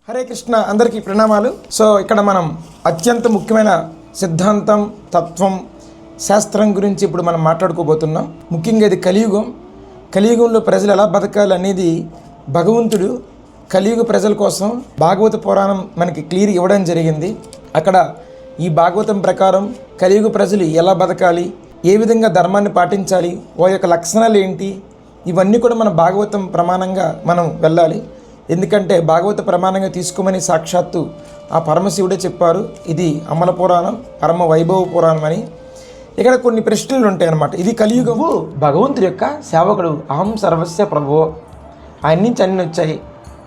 హరే కృష్ణ, అందరికీ ప్రణామాలు. సో ఇక్కడ మనం అత్యంత ముఖ్యమైన సిద్ధాంతం, తత్వం, శాస్త్రం గురించి ఇప్పుడు మనం మాట్లాడుకోబోతున్నాం. ముఖ్యంగా ఇది కలియుగం. కలియుగంలో ప్రజలు ఎలా బతకాలి అనేది భగవంతుడు కలియుగ ప్రజల కోసం భాగవత పురాణం మనకి క్లియర్ ఇవ్వడం జరిగింది. అక్కడ ఈ భాగవతం ప్రకారం కలియుగ ప్రజలు ఎలా బతకాలి, ఏ విధంగా ధర్మాన్ని పాటించాలి, వారి యొక్క లక్షణాలు ఏంటి, ఇవన్నీ కూడా మన భాగవతం ప్రమాణంగా మనం వెళ్ళాలి. ఎందుకంటే భాగవత ప్రమాణంగా తీసుకోమని సాక్షాత్తు ఆ పరమశివుడే చెప్పారు. ఇది అమల పురాణం, పరమ వైభవ పురాణం అని. ఇక్కడ కొన్ని ప్రశ్నలు ఉంటాయన్నమాట. ఇది కలియుగము. భగవంతుడి యొక్క సేవకుడు, అహం సర్వస్య ప్రభువో, ఆయన నుంచి అన్నీ వచ్చాయి.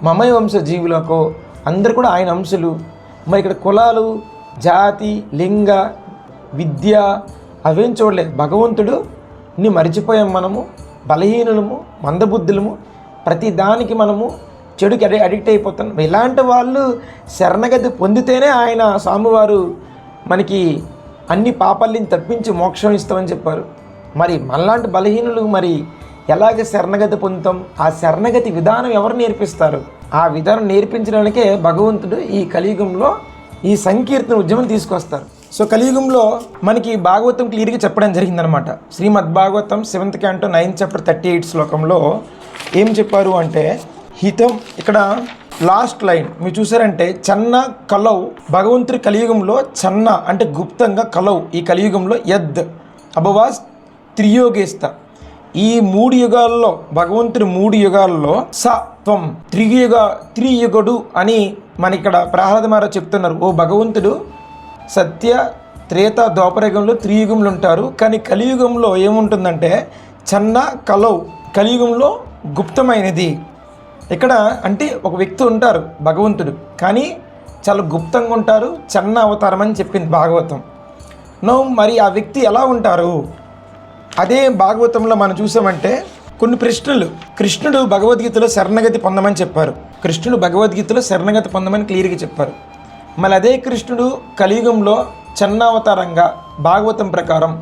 మమయ వంశ జీవులకు అందరు కూడా ఆయన అంశులు. మరి ఇక్కడ కులాలు, జాతి, లింగ, విద్య అవేం చూడలేదు. భగవంతుడు ని మరిచిపోయాం. మనము బలహీనులము, మందబుద్ధులము, ప్రతి దానికి మనము చెడుకి అడిక్ట్ అయిపోతున్నాం. ఇలాంటి వాళ్ళు శరణగతి పొందితేనే ఆయన స్వామివారు మనకి అన్ని పాపాలని తప్పించి మోక్షం ఇస్తామని చెప్పారు. మరి మనలాంటి బలహీనులు మరి ఎలాగ శరణగతి పొందుతాం? ఆ శరణగతి విధానం ఎవరు నేర్పిస్తారు? ఆ విధానం నేర్పించడానికే భగవంతుడు ఈ కలియుగంలో ఈ సంకీర్తన ఉద్యమం తీసుకొస్తారు. సో కలియుగంలో మనకి భాగవతం క్లియర్గా చెప్పడం జరిగిందనమాట. శ్రీమద్ Bhagavatam 7th Canto 9th Chapter 38 శ్లోకంలో ఏం చెప్పారు అంటే, హితం. ఇక్కడ లాస్ట్ లైన్ మీరు చూసారంటే, చన్న కలౌ. భగవంతుడి కలియుగంలో చన్న అంటే గుప్తంగా, కలౌ ఈ కలియుగంలో యద్ అభవాస్ త్రియోగేస్త. ఈ 3 యుగాల్లో భగవంతుడి 3 యుగాల్లో స త్వం త్రియుగడు అని మన ఇక్కడ ప్రహ్లాద మహారాజ్ చెప్తున్నారు. ఓ భగవంతుడు సత్య, త్రేత, ద్వాపరయుగంలో 3 యుగములు ఉంటారు. కానీ కలియుగంలో ఏముంటుందంటే చన్న కలౌ, కలియుగంలో గుప్తమైనది. ఇక్కడ అంటే ఒక వ్యక్తి ఉంటారు భగవంతుడు, కానీ చాలా గుప్తంగా ఉంటారు. చన్న అవతారం అని చెప్పింది భాగవతం. మరి ఆ వ్యక్తి ఎలా ఉంటారు? అదే భాగవతంలో మనం చూసామంటే కొన్ని ప్రశ్నలు. కృష్ణుడు భగవద్గీతలో శరణగతి పొందమని చెప్పారు. కృష్ణుడు భగవద్గీతలో శరణగతి పొందమని క్లియర్గా చెప్పారు. మళ్ళీ అదే కృష్ణుడు కలియుగంలో చన్నావతారంగా భాగవతం ప్రకారం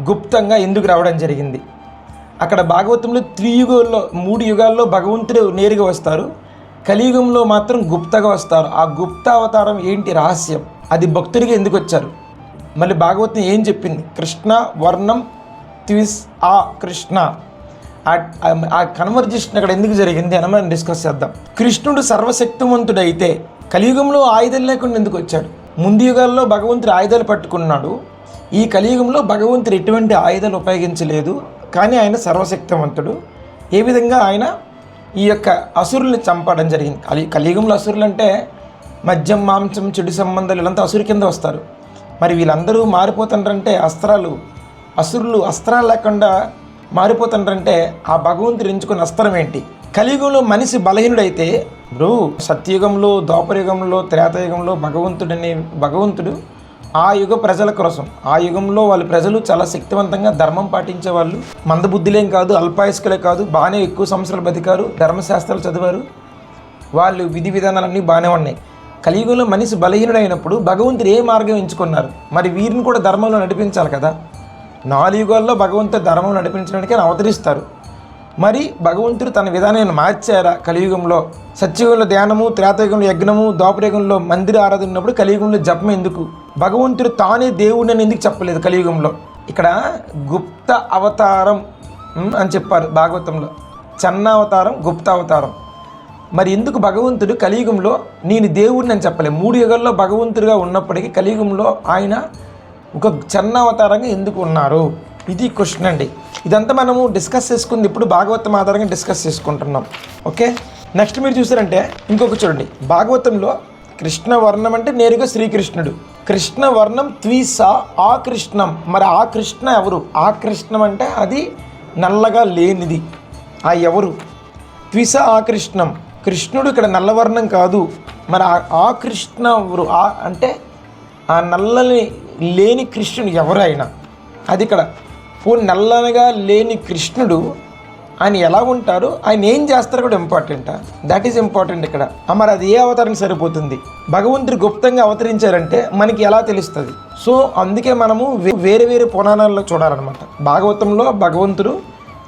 గుప్తంగా ఎందుకు రావడం జరిగింది? అక్కడ భాగవతంలో 3 యుగాల్లో భగవంతుడు నేరుగా వస్తారు. కలియుగంలో మాత్రం గుప్తగా వస్తారు. ఆ గుప్త అవతారం ఏంటి రహస్యం? అది భక్తుడిగా ఎందుకు వచ్చారు? మళ్ళీ భాగవతం ఏం చెప్పింది? కృష్ణ వర్ణం ట్విస్ ఆ కృష్ణ. ఆ కన్వర్జేషన్ అక్కడ ఎందుకు జరిగింది అని మనం డిస్కస్ చేద్దాం. కృష్ణుడు సర్వశక్తివంతుడైతే కలియుగంలో ఆయుధాలు లేకుండా ఎందుకు వచ్చాడు? ముందు యుగాల్లో భగవంతుడు ఆయుధాలు పట్టుకున్నాడు. ఈ కలియుగంలో భగవంతుడు ఎటువంటి ఆయుధాలు ఉపయోగించలేదు, కానీ ఆయన సర్వశక్తివంతుడు. ఏ విధంగా ఆయన ఈ యొక్క అసురుల్ని చంపడం జరిగింది? కలియుగంలో అసురులు అంటే మద్యం, మాంసం, చెడు సంబంధాలు, వీళ్ళంతా అసురు కింద వస్తారు. మరి వీళ్ళందరూ మారిపోతుంటారంటే అసురులు అస్త్రాలు లేకుండా మారిపోతుంటారంటే ఆ భగవంతుడు ఎంచుకున్న అస్త్రం ఏంటి? కలియుగంలో మనిషి బలహీనుడైతే, ఇప్పుడు సత్యయుగంలో, ద్వాపరయుగంలో, త్రేతాయుగంలో భగవంతుడు ఆ యుగ ప్రజల కోసం, ఆ యుగంలో వాళ్ళ ప్రజలు చాలా శక్తివంతంగా ధర్మం పాటించే వాళ్ళు, మందబుద్ధులేం కాదు, అల్పాయుష్కులే కాదు, బాగానే ఎక్కువ సంవత్సరాలు బతికారు, ధర్మశాస్త్రాలు చదివారు, వాళ్ళు విధి విధానాలన్నీ బాగానే ఉన్నాయి. కలియుగంలో మనిషి బలహీనుడైనప్పుడు భగవంతుడు ఏ మార్గం ఎంచుకున్నారు? మరి వీరిని కూడా ధర్మంలో నడిపించాలి కదా. 4 యుగాల్లో భగవంతుడు ధర్మం నడిపించడానికి ఆయన అవతరిస్తారు. మరి భగవంతుడు తన విధానాన్ని మార్చారా? కలియుగంలో సత్యయుగంలో ధ్యానము, త్రేతాయుగంలో యజ్ఞము, ద్వాపరయుగంలో మందిర ఆరాధన ఉన్నప్పుడు కలియుగంలో జపం ఎందుకు? భగవంతుడు తానే దేవుడిని అని ఎందుకు చెప్పలేదు కలియుగంలో? ఇక్కడ గుప్త అవతారం అని చెప్పారు భాగవతంలో. చన్నావతారం, గుప్త అవతారం. మరి ఎందుకు భగవంతుడు కలియుగంలో నేను దేవుడిని అని చెప్పలేదు? 3 యుగాల్లో భగవంతుడిగా ఉన్నప్పటికీ కలియుగంలో ఆయన ఒక చన్నావతారంగా ఎందుకు ఉన్నారు? ఇది క్వశ్చన్ అండి. ఇదంతా మనము డిస్కస్ చేసుకుంది ఇప్పుడు భాగవతం ఆధారంగా డిస్కస్ చేసుకుంటున్నాం. ఓకే, నెక్స్ట్ మీరు చూసారంటే ఇంకొక చూడండి. భాగవతంలో కృష్ణ వర్ణం అంటే నేరుగా శ్రీకృష్ణుడు. కృష్ణ వర్ణం త్విస ఆ కృష్ణం. మరి ఆ కృష్ణ ఎవరు? ఆ కృష్ణం అంటే అది నల్లగా లేనిది. ఆ ఎవరు? త్విస ఆ కృష్ణం. కృష్ణుడు ఇక్కడ నల్లవర్ణం కాదు. మరి ఆ కృష్ణ ఎవరు? ఆ అంటే ఆ నల్లని లేని కృష్ణుడు ఎవరు? ఆయన అది ఇక్కడ నల్లగా లేని కృష్ణుడు ఆయన ఎలా ఉంటారు, ఆయన ఏం చేస్తారు కూడా ఇంపార్టెంటా? దట్ ఈజ్ ఇంపార్టెంట్ ఇక్కడ. మరి అది ఏ అవతారం సరిపోతుంది? భగవంతుడు గుప్తంగా అవతరించారంటే మనకి ఎలా తెలుస్తుంది? సో అందుకే మనము వేరే వేరే పురాణాల్లో చూడాలన్నమాట. భాగవతంలో భగవంతుడు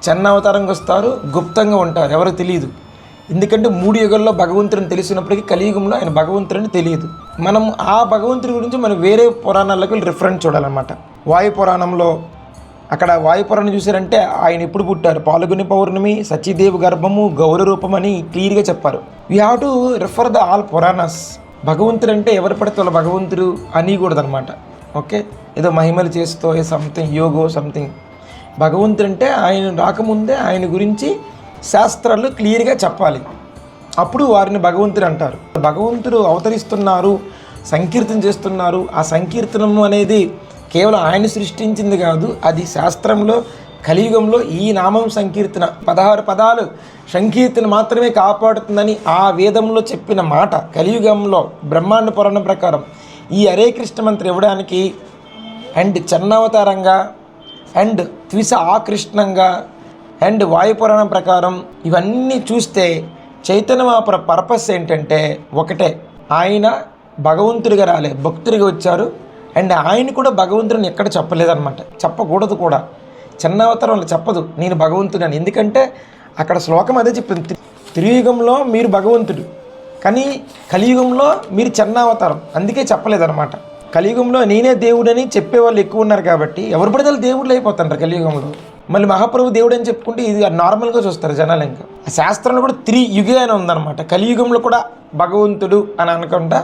చిన్న అవతారంగా వస్తారు, గుప్తంగా ఉంటారు, ఎవరికి తెలియదు. ఎందుకంటే 3 యుగాల్లో భగవంతుడిని తెలిసినప్పటికీ కలియుగంలో ఆయన భగవంతుడిని తెలియదు. మనం ఆ భగవంతుడి గురించి మనం వేరే పురాణాలకు రిఫరెన్స్ చూడాలన్నమాట. వాయు పురాణంలో అక్కడ వాయు పురాణం చూసారంటే ఆయన ఎప్పుడు పుట్టారు, పాల్గొని పౌర్ణమి, సచీదేవి గర్భము, గౌర రూపం అని క్లియర్గా చెప్పారు. We have to refer the all Puranas. భగవంతుడు అంటే ఎవరు పడితే వాళ్ళ భగవంతుడు అనకూడదనమాట. ఓకే, ఏదో మహిమలు చేస్తూ సంథింగ్ యోగో సంథింగ్. భగవంతుడు అంటే ఆయన రాకముందే ఆయన గురించి శాస్త్రాలు క్లియర్గా చెప్పాలి, అప్పుడు వారిని భగవంతుడు అంటారు. భగవంతుడు అవతరిస్తున్నారు, సంకీర్తన చేస్తున్నారు. ఆ సంకీర్తనం అనేది కేవలం ఆయన సృష్టించింది కాదు, అది శాస్త్రంలో కలియుగంలో ఈ నామం సంకీర్తన 16 పదాలు సంకీర్తన మాత్రమే కాపాడుతుందని ఆ వేదంలో చెప్పిన మాట కలియుగంలో బ్రహ్మాండ పురాణం ప్రకారం ఈ హరే కృష్ణ మంత్రం ఇవ్వడానికి అండ్ చన్నావతారంగా అండ్ త్విస ఆకృష్ణంగా అండ్ వాయుపురాణం ప్రకారం ఇవన్నీ చూస్తే చైతన్య మహాప్రభు పర్పస్ ఏంటంటే ఒకటే, ఆయన భగవంతుడిగా రాలే, భక్తుడిగా వచ్చారు. అండ్ ఆయన కూడా భగవంతుడిని ఎక్కడ చెప్పలేదన్నమాట, చెప్పకూడదు కూడా. చిన్నావతారంలో చెప్పదు నేను భగవంతుడు అని, ఎందుకంటే అక్కడ శ్లోకం అదే చెప్పింది, త్రియుగంలో మీరు భగవంతుడు కానీ కలియుగంలో మీరు చిన్నావతారం, అందుకే చెప్పలేదన్నమాట. కలియుగంలో నేనే దేవుడని చెప్పేవాళ్ళు ఎక్కువ ఉన్నారు కాబట్టి ఎవరు పడితే దేవుళ్ళు అయిపోతారు కలియుగంలో. మళ్ళీ మహాప్రభు దేవుడు అని చెప్పుకుంటే ఇది నార్మల్గా చూస్తారు జనాలు. ఇంకా ఆ శాస్త్రంలో కూడా 3 యుగే అని ఉందన్నమాట. కలియుగంలో కూడా భగవంతుడు అని అనకుండా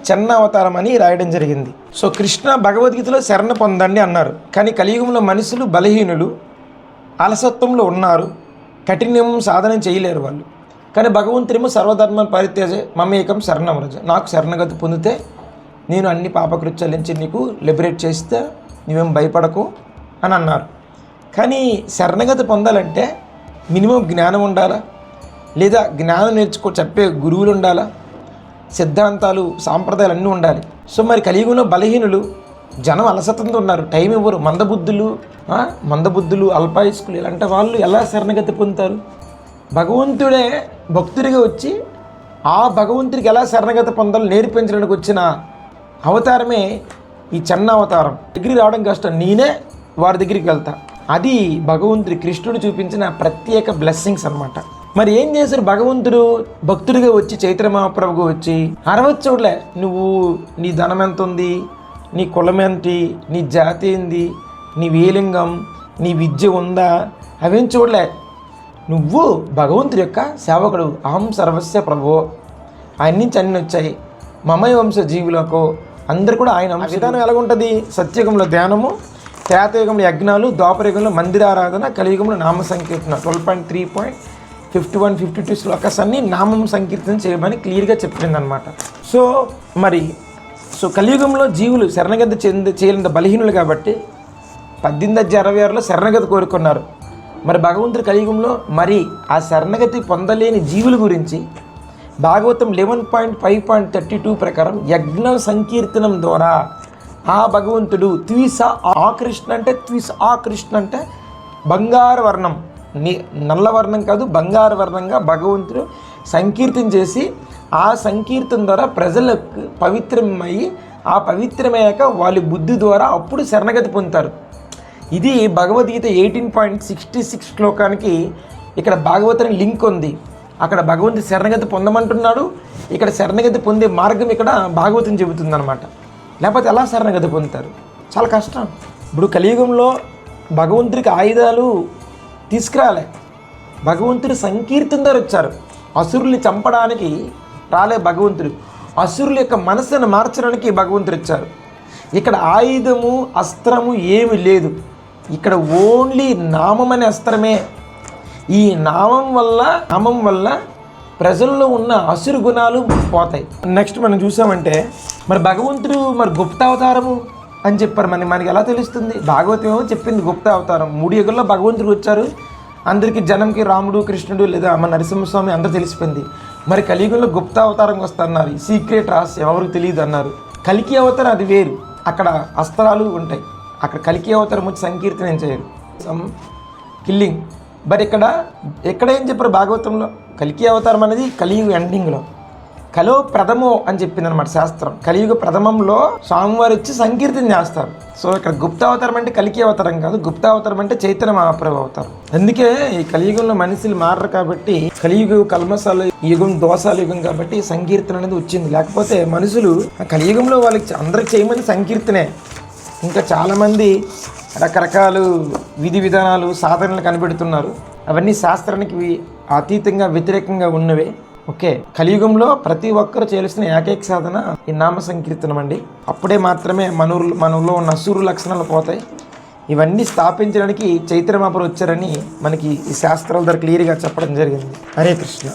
చిన్న అవతారం అని రాయడం జరిగింది. సో కృష్ణ భగవద్గీతలో శరణ పొందండి అన్నారు, కానీ కలియుగంలో మనుషులు బలహీనులు, అలసత్వంలో ఉన్నారు, కఠినం సాధన చేయలేరు వాళ్ళు. కానీ భగవంతుడేమో సర్వధర్మాన్ని పరిత్యజే మమేకం శరణం వ్రజ, నాకు శరణగతి పొందితే నేను అన్ని పాపకృత్యాల నుంచి నీకు లిబరేట్ చేస్తే నువ్వేం భయపడకు అని అన్నారు. కానీ శరణగతి పొందాలంటే మినిమం జ్ఞానం ఉండాలా, లేదా జ్ఞానం చెప్పే గురువులు ఉండాలా, సిద్ధాంతాలు సాంప్రదాయాలు అన్నీ ఉండాలి. సో మరి కలియుగంలో బలహీనులు, జనం అలసతంతో ఉన్నారు, టైం ఇవ్వరు, మందబుద్ధులు అల్పాయుష్కులు ఇలాంటి వాళ్ళు ఎలా శరణగతి పొందుతారు? భగవంతుడే భక్తుడిగా వచ్చి ఆ భగవంతుడికి ఎలా శరణగతి పొందాలో నేర్పించడానికి వచ్చిన అవతారమే ఈ చిన్న అవతారం. దగ్గరికి రావడం కష్టం, నేనే వారి దగ్గరికి వెళ్తా. అది భగవంతుడి కృష్ణుడు చూపించిన ప్రత్యేక బ్లెస్సింగ్స్ అనమాట. మరి ఏం చేశారు భగవంతుడు భక్తుడిగా వచ్చి చైతన్య మహాప్రభుగా వచ్చి చూడలే నువ్వు నీ ధనం ఎంత ఉంది, నీ కులం ఏంటి, నీ జాతి ఏంది, నీ వేలింగం, నీ విద్య ఉందా, అవేం చూడలే. నువ్వు భగవంతుడి యొక్క సేవకుడు, అహం సర్వస్య ప్రభు, ఆయన నుంచి అన్నీ వచ్చాయి. మమయ వంశ జీవులకు అందరు కూడా ఆయన విధానం ఎలాగుంటుంది? సత్యయుగంలో ధ్యానము, త్రేతాయుగంలో యజ్ఞాలు, ద్వాపరయుగంలో మందిరారాధన, కలియుగంలో నామ సంకీర్తన. 12.3.51-52 శ్లోకాస్ అన్ని నామం సంకీర్తన చేయమని క్లియర్గా చెప్పిందనమాట. సో కలియుగంలో జీవులు శరణగతి చేయలేని బలహీనులు కాబట్టి 1866లో శరణగతి కోరుకున్నారు. మరి భగవంతుడి కలియుగంలో మరి ఆ శరణగతి పొందలేని జీవుల గురించి భాగవతం 11.5.32 ప్రకారం యజ్ఞ సంకీర్తనం ద్వారా ఆ భగవంతుడు త్విస ఆకృష్ణ అంటే బంగారు వర్ణం, నల్ల వర్ణం కాదు బంగారు వర్ణంగా భగవంతుడు సంకీర్తన చేసి ఆ సంకీర్తన ద్వారా ప్రజలకు పవిత్రమయ్యి ఆ పవిత్రమయ్యాక వాళ్ళ బుద్ధి ద్వారా అప్పుడు శరణగతి పొందుతారు. ఇది భగవద్గీత 18.66 శ్లోకానికి ఇక్కడ భాగవతానికి లింక్ ఉంది. అక్కడ భగవంతుడు శరణగతి పొందమంటున్నాడు, ఇక్కడ శరణగతి పొందే మార్గం ఇక్కడ భాగవతం చెబుతుందన్నమాట. లేకపోతే ఎలా శరణగతి పొందుతారు? చాలా కష్టం. ఇప్పుడు కలియుగంలో భగవంతుడికి ఆయుధాలు తీసుకురాలే, భగవంతుడు సంకీర్తన ద్వారా వచ్చారు. అసురుల్ని చంపడానికి రాలే భగవంతుడు, అసురుల యొక్క మనసును మార్చడానికి భగవంతుడు వచ్చారు. ఇక్కడ ఆయుధము అస్త్రము ఏమి లేదు, ఇక్కడ ఓన్లీ నామం అనే అస్త్రమే. ఈ నామం వల్ల ప్రజల్లో ఉన్న అసురు గుణాలు పోతాయి. నెక్స్ట్ మనం చూసామంటే మరి భగవంతుడు మరి గుప్తావతారము అని చెప్పారు. మనకి ఎలా తెలుస్తుంది? భాగవతం ఏమో చెప్పింది గుప్తావతారం, 3 యుగాల్లో భగవంతుడు వచ్చారు, అందరికీ జనంకి రాముడు కృష్ణుడు లేదా మన నరసింహస్వామి అందరూ తెలిసిపోయింది. మరి కలియుగంలో గుప్తావతారం వస్తున్నారు, సీక్రెట్ రహస్యం ఎవరికి తెలియదు అన్నారు. కలికి అవతారం అది వేరు, అక్కడ అస్త్రాలు ఉంటాయి. అక్కడ కలికి అవతారం వచ్చి సంకీర్తన ఏం చేయరు, కిల్లింగ్. బట్ ఇక్కడ ఏం చెప్పారు భాగవతంలో? కలికి అవతారం అనేది కలియుగ ఎండింగ్లో, కలో ప్రథమో అని చెప్పింది అనమాట శాస్త్రం. కలియుగ ప్రథమంలో స్వామివారు వచ్చి సంకీర్తన చేస్తారు. సో ఇక్కడ గుప్తావతారం అంటే కలికి అవతారం కాదు, గుప్తావతారం అంటే చైతన్య మహాప్రభు అవతారం. అందుకే ఈ కలియుగంలో మనుషులు మారరు కాబట్టి, కలియుగ కల్మసాల యుగం దోషాల యుగం కాబట్టి సంకీర్తన అనేది వచ్చింది. లేకపోతే మనుషులు కలియుగంలో వాళ్ళకి అందరికి చేయమని సంకీర్తనే. ఇంకా చాలామంది రకరకాలు విధి విధానాలు సాధనలు కనిపెడుతున్నారు. అవన్నీ శాస్త్రానికి అతీతంగా వ్యతిరేకంగా ఉన్నవే. ఓకే, కలియుగంలో ప్రతి ఒక్కరు చేయాల్సిన ఏకైక సాధన ఈ నామ సంకీర్తనం అండి. అప్పుడే మాత్రమే మనలో ఉన్న అసూరు లక్షణాలు పోతాయి. ఇవన్నీ స్థాపించడానికి చైతన్య మహాప్రభు వచ్చారని మనకి ఈ శాస్త్రాల ద్వారా క్లియర్గా చెప్పడం జరిగింది. హరే కృష్ణ.